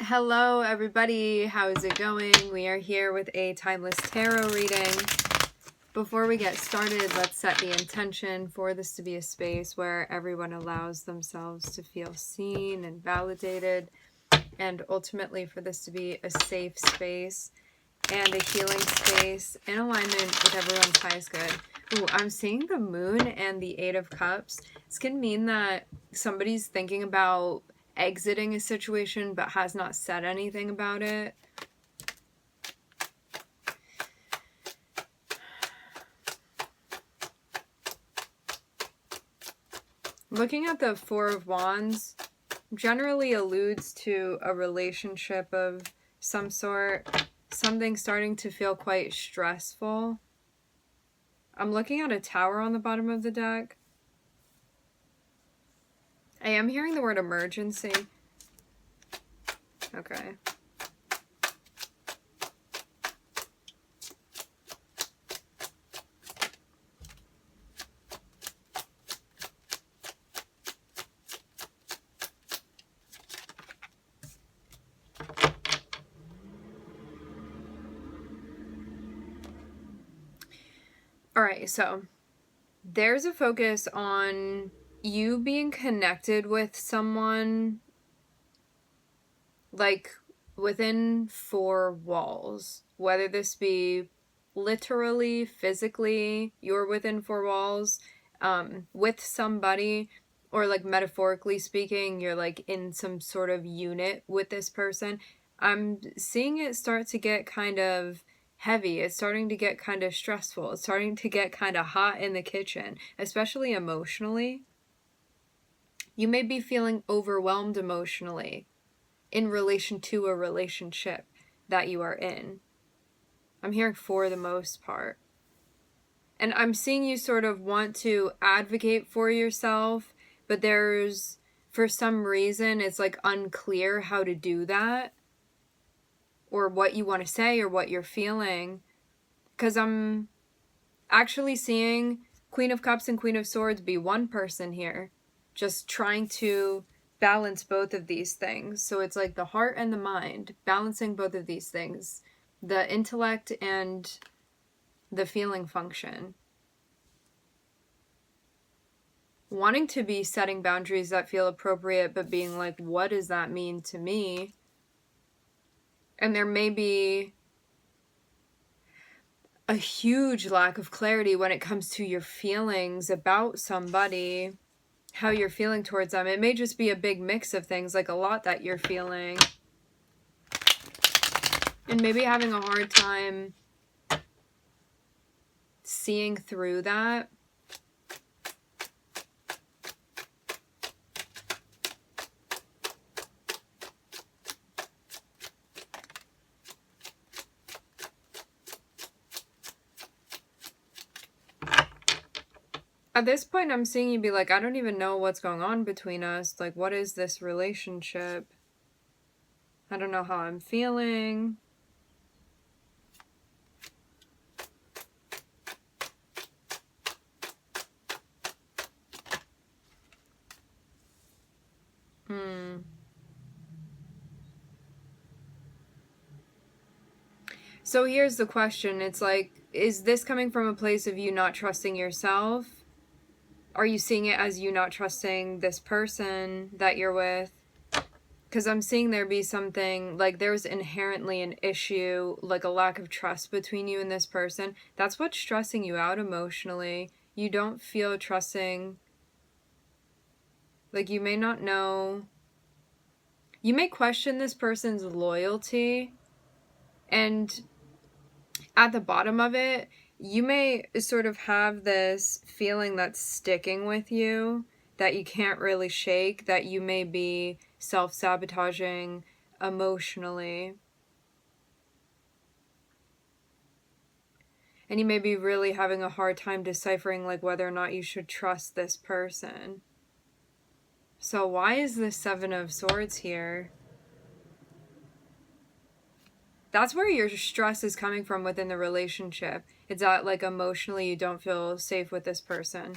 Hello everybody, how's it going? We are here with a timeless tarot reading. Before we get started, let's set the intention for this to be a space where everyone allows themselves to feel seen and validated, and ultimately for this to be a safe space and a healing space in alignment with everyone's highest good. Ooh, I'm seeing the moon and the Eight of Cups. This can mean that somebody's thinking about exiting a situation but has not said anything about it. Looking at the Four of Wands generally alludes to a relationship of some sort, something starting to feel quite stressful. I'm looking at a tower on the bottom of the deck. I am hearing the word emergency. Okay. Alright, so there's a focus on you being connected with someone like within four walls, whether this be literally, physically, you're within four walls with somebody, or like metaphorically speaking, you're like in some sort of unit with this person. I'm seeing it start to get kind of heavy. It's starting to get kind of stressful. It's starting to get kind of hot in the kitchen, especially emotionally. You may be feeling overwhelmed emotionally in relation to a relationship that you are in. I'm hearing for the most part. And I'm seeing you sort of want to advocate for yourself, but there's, for some reason, it's like unclear how to do that, or what you want to say, or what you're feeling. Because I'm actually seeing Queen of Cups and Queen of Swords be one person here, just trying to balance both of these things. So it's like the heart and the mind, balancing both of these things, the intellect and the feeling function. Wanting to be setting boundaries that feel appropriate, but being like, what does that mean to me? And there may be a huge lack of clarity when it comes to your feelings about somebody, how you're feeling towards them. It may just be a big mix of things, like a lot that you're feeling. And maybe having a hard time seeing through that. At this point, I'm seeing you be like, I don't even know what's going on between us. Like, what is this relationship? I don't know how I'm feeling. So here's the question. It's like, is this coming from a place of you not trusting yourself? Are you seeing it as you not trusting this person that you're with? Because I'm seeing there be something, like there's inherently an issue, like a lack of trust between you and this person. That's what's stressing you out emotionally. You don't feel trusting. Like you may not know. You may question this person's loyalty. And at the bottom of it, you may sort of have this feeling that's sticking with you, that you can't really shake, that you may be self-sabotaging emotionally. And you may be really having a hard time deciphering like whether or not you should trust this person. So why is the Seven of Swords here? That's where your stress is coming from within the relationship. It's that like emotionally you don't feel safe with this person.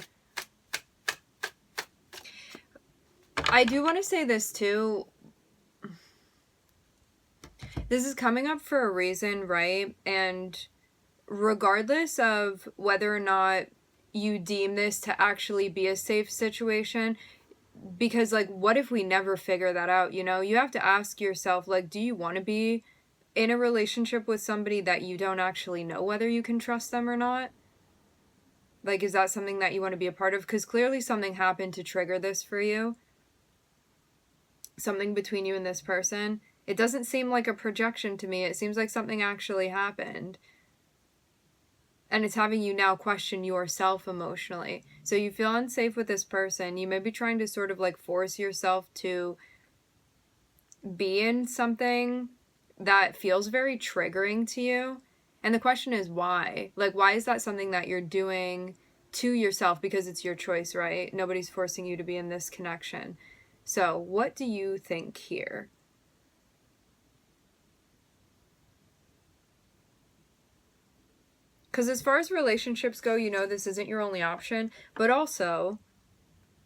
I do want to say this too. This is coming up for a reason, right? And regardless of whether or not you deem this to actually be a safe situation, because like, what if we never figure that out? You know, you have to ask yourself, like, do you want to be in a relationship with somebody that you don't actually know whether you can trust them or not? Like, is that something that you want to be a part of? Because clearly something happened to trigger this for you. Something between you and this person. It doesn't seem like a projection to me. It seems like something actually happened. And it's having you now question yourself emotionally. So you feel unsafe with this person. You may be trying to sort of like force yourself to be in something that feels very triggering to you. And the question is why? Like, why is that something that you're doing to yourself? Because it's your choice, right? Nobody's forcing you to be in this connection. So what do you think here? Because as far as relationships go, you know this isn't your only option. But also,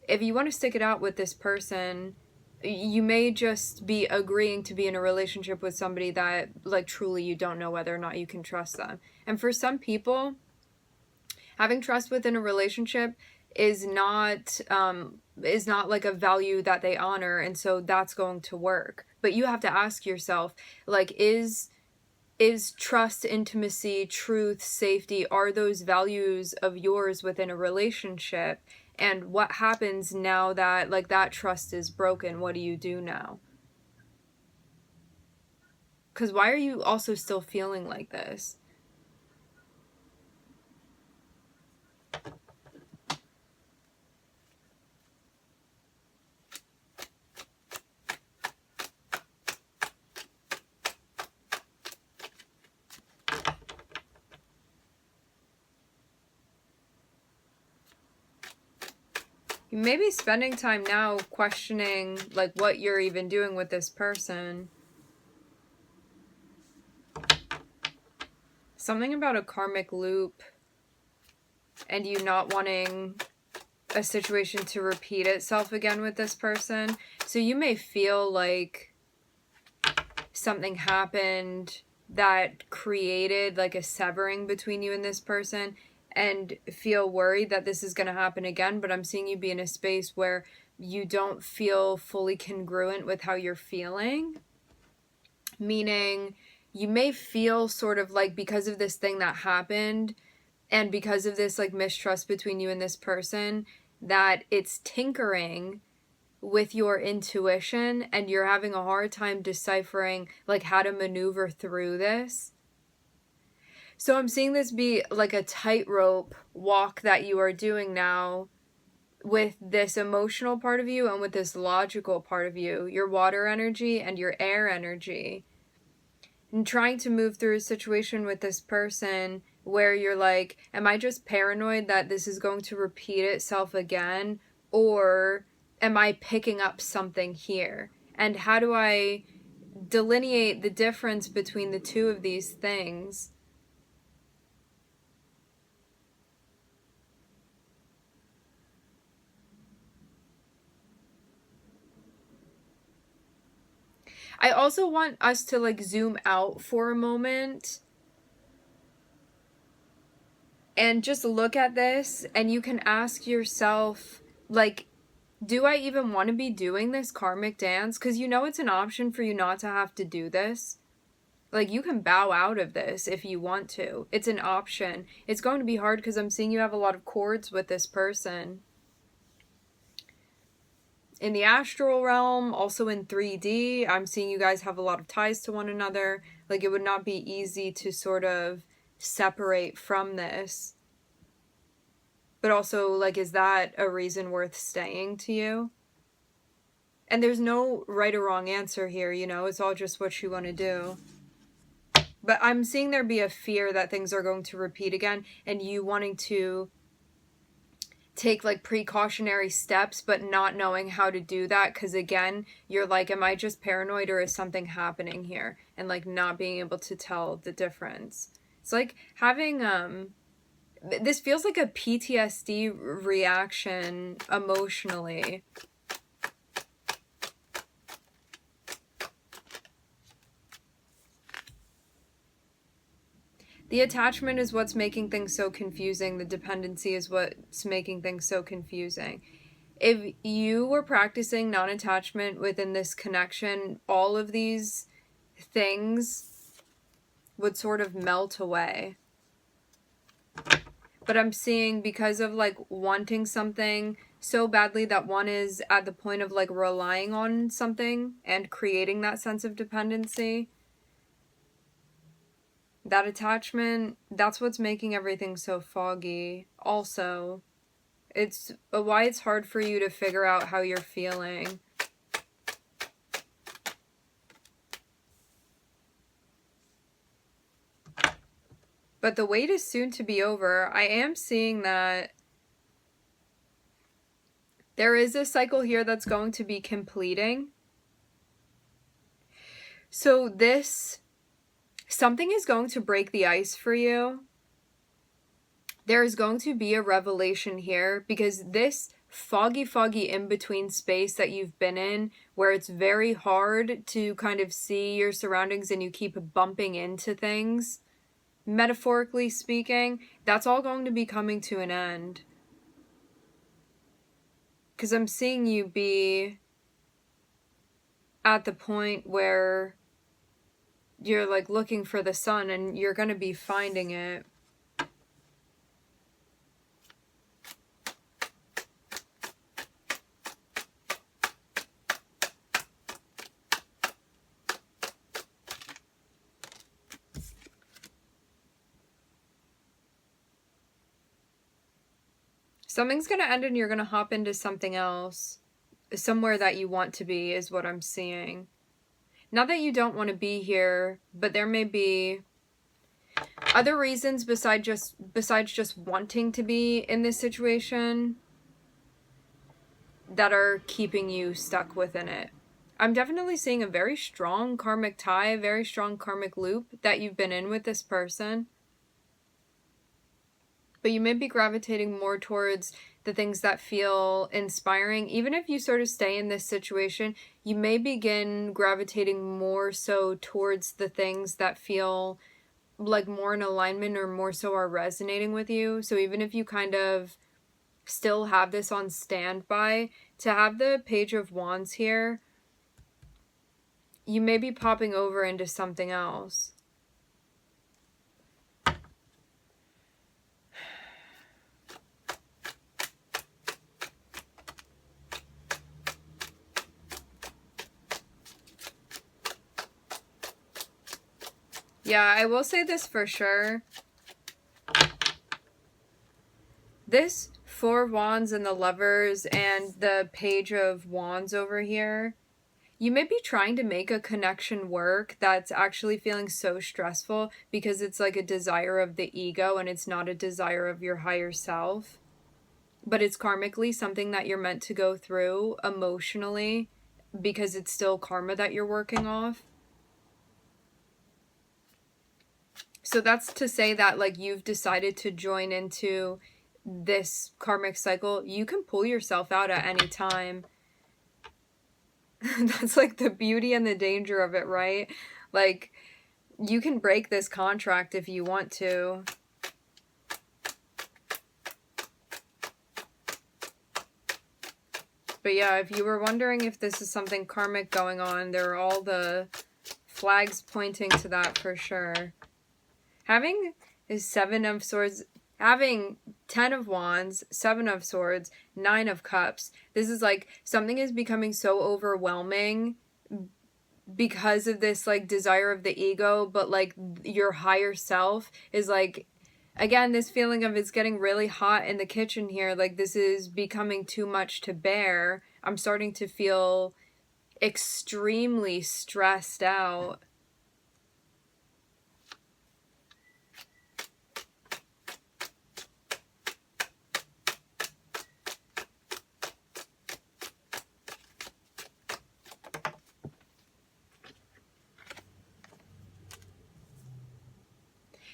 if you want to stick it out with this person, you may just be agreeing to be in a relationship with somebody that, like, truly you don't know whether or not you can trust them. And for some people, having trust within a relationship is not like a value that they honor, and so that's going to work. But you have to ask yourself, like, is trust, intimacy, truth, safety, are those values of yours within a relationship? And what happens now that, like, that trust is broken? What do you do now? Because why are you also still feeling like this? You may be spending time now questioning, like, what you're even doing with this person. Something about a karmic loop and you not wanting a situation to repeat itself again with this person. So you may feel like something happened that created like a severing between you and this person, and feel worried that this is going to happen again. But I'm seeing you be in a space where you don't feel fully congruent with how you're feeling. Meaning, you may feel sort of like, because of this thing that happened and because of this like mistrust between you and this person, that it's tinkering with your intuition and you're having a hard time deciphering like how to maneuver through this. So I'm seeing this be like a tightrope walk that you are doing now with this emotional part of you and with this logical part of you, your water energy and your air energy. And trying to move through a situation with this person where you're like, am I just paranoid that this is going to repeat itself again? Or am I picking up something here? And how do I delineate the difference between the two of these things? I also want us to like zoom out for a moment and just look at this, and you can ask yourself, like, do I even want to be doing this karmic dance? Because you know it's an option for you not to have to do this. Like, you can bow out of this if you want to. It's an option. It's going to be hard because I'm seeing you have a lot of cords with this person. In the astral realm, also in 3D, I'm seeing you guys have a lot of ties to one another. Like, it would not be easy to sort of separate from this. But also, like, is that a reason worth staying to you? And there's no right or wrong answer here, you know? It's all just what you want to do. But I'm seeing there be a fear that things are going to repeat again, and you wanting to take like precautionary steps but not knowing how to do that, because again you're like, am I just paranoid or is something happening here, and like not being able to tell the difference. It's like having this feels like a PTSD reaction emotionally. The attachment is what's making things so confusing. The dependency is what's making things so confusing. If you were practicing non-attachment within this connection, all of these things would sort of melt away. But I'm seeing, because of like wanting something so badly that one is at the point of like relying on something and creating that sense of dependency, that attachment, that's what's making everything so foggy. Also, it's why it's hard for you to figure out how you're feeling. But the wait is soon to be over. I am seeing that there is a cycle here that's going to be completing. So something is going to break the ice for you. There is going to be a revelation here, because this foggy in-between space that you've been in, where it's very hard to kind of see your surroundings and you keep bumping into things, metaphorically speaking, that's all going to be coming to an end. Because I'm seeing you be at the point where you're like looking for the sun, and you're going to be finding it. Something's going to end and you're going to hop into something else. Somewhere that you want to be is what I'm seeing. Not that you don't want to be here, but there may be other reasons besides just wanting to be in this situation that are keeping you stuck within it. I'm definitely seeing a very strong karmic tie, a very strong karmic loop that you've been in with this person. But you may be gravitating more towards the things that feel inspiring. Even if you sort of stay in this situation, you may begin gravitating more so towards the things that feel like more in alignment or more so are resonating with you. So even if you kind of still have this on standby, to have the Page of Wands here, you may be popping over into something else. Yeah, I will say this for sure. This Four of Wands and the Lovers and the Page of Wands over here, you may be trying to make a connection work that's actually feeling so stressful because it's like a desire of the ego and it's not a desire of your higher self. But it's karmically something that you're meant to go through emotionally because it's still karma that you're working off. So that's to say that like you've decided to join into this karmic cycle. You can pull yourself out at any time. That's like the beauty and the danger of it, right? Like, you can break this contract if you want to. But yeah, if you were wondering if this is something karmic going on, there are all the flags pointing to that for sure. Having is Seven of Swords, having 10 of Wands, 7 of Swords, 9 of Cups. This is like something is becoming so overwhelming because of this like desire of the ego, but like your higher self is like, again, this feeling of it's getting really hot in the kitchen here. Like this is becoming too much to bear. I'm starting to feel extremely stressed out.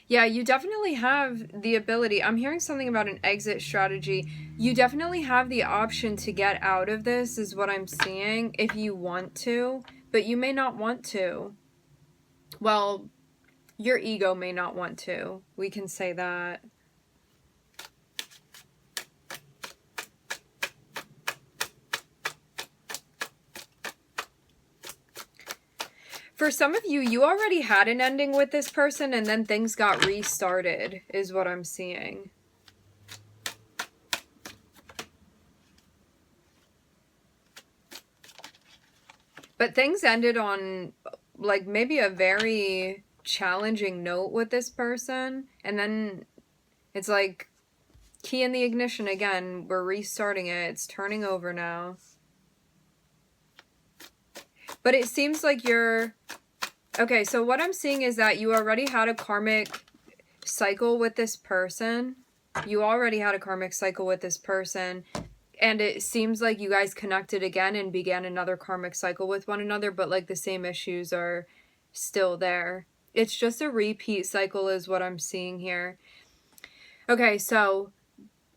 Yeah, you definitely have the ability. I'm hearing something about an exit strategy. You definitely have the option to get out of this, is what I'm seeing, if you want to, but you may not want to. Well, Your ego may not want to. We can say that. For some of you, you already had an ending with this person and then things got restarted, is what I'm seeing. But things ended on, like, maybe a very challenging note with this person. And then it's like, key in the ignition again. We're restarting it. It's turning over now. But it seems like you're... Okay, so what I'm seeing is that you already had a karmic cycle with this person. You already had a karmic cycle with this person. And it seems like you guys connected again and began another karmic cycle with one another, but like the same issues are still there. It's just a repeat cycle is what I'm seeing here. Okay, so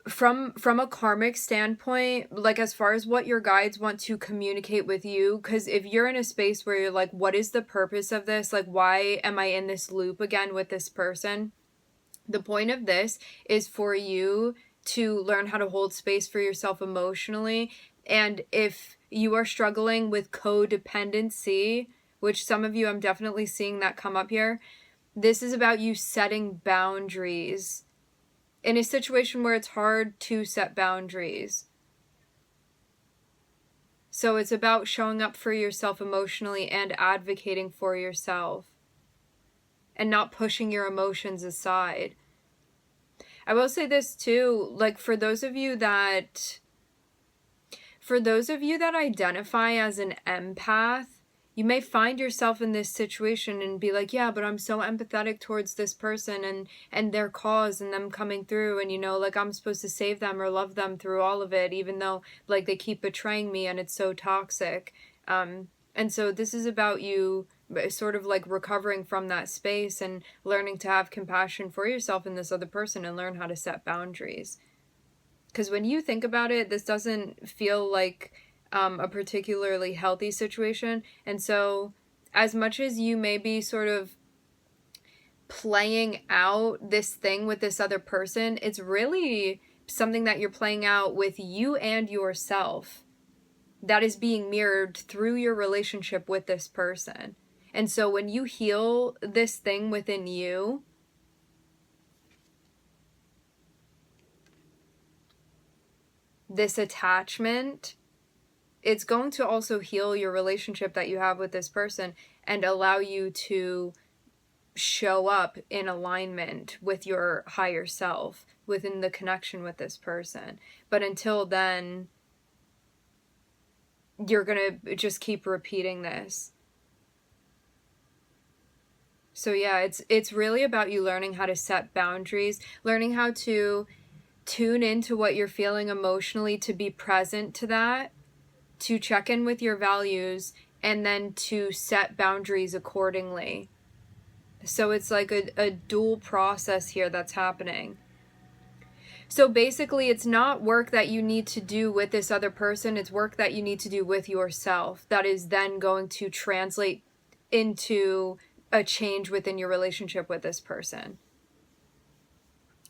from a karmic standpoint, like as far as what your guides want to communicate with you, because if you're in a space where you're like, what is the purpose of this? Like, why am I in this loop again with this person? The point of this is for you to learn how to hold space for yourself emotionally. And if you are struggling with codependency, which some of you, I'm definitely seeing that come up here, this is about you setting boundaries in a situation where it's hard to set boundaries. So it's about showing up for yourself emotionally and advocating for yourself and not pushing your emotions aside. I will say this too, like for those of you that identify as an empath, you may find yourself in this situation and be like, yeah, but I'm so empathetic towards this person and their cause and them coming through, and you know, like I'm supposed to save them or love them through all of it, even though like they keep betraying me and it's so toxic. And so this is about you sort of like recovering from that space and learning to have compassion for yourself and this other person and learn how to set boundaries. Because when you think about it, this doesn't feel like a particularly healthy situation. And so as much as you may be sort of playing out this thing with this other person, it's really something that you're playing out with you and yourself that is being mirrored through your relationship with this person. And so when you heal this thing within you, this attachment, it's going to also heal your relationship that you have with this person and allow you to show up in alignment with your higher self within the connection with this person. But until then, you're going to just keep repeating this. So yeah, it's really about you learning how to set boundaries, learning how to tune into what you're feeling emotionally, to be present to that, to check in with your values, and then to set boundaries accordingly. So it's like a dual process here that's happening. So basically, it's not work that you need to do with this other person, it's work that you need to do with yourself that is then going to translate into a change within your relationship with this person.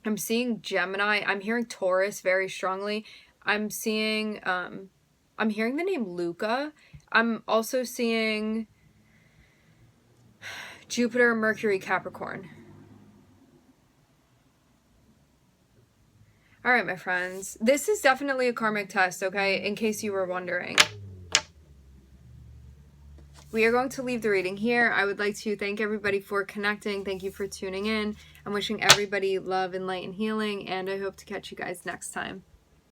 I'm seeing Gemini. I'm hearing Taurus very strongly. I'm seeing, I'm hearing the name Luca. I'm also seeing Jupiter, Mercury, Capricorn. All right, my friends. This is definitely a karmic test, okay? In case you were wondering. We are going to leave the reading here. I would like to thank everybody for connecting. Thank you for tuning in. I'm wishing everybody love and light and healing, and I hope to catch you guys next time.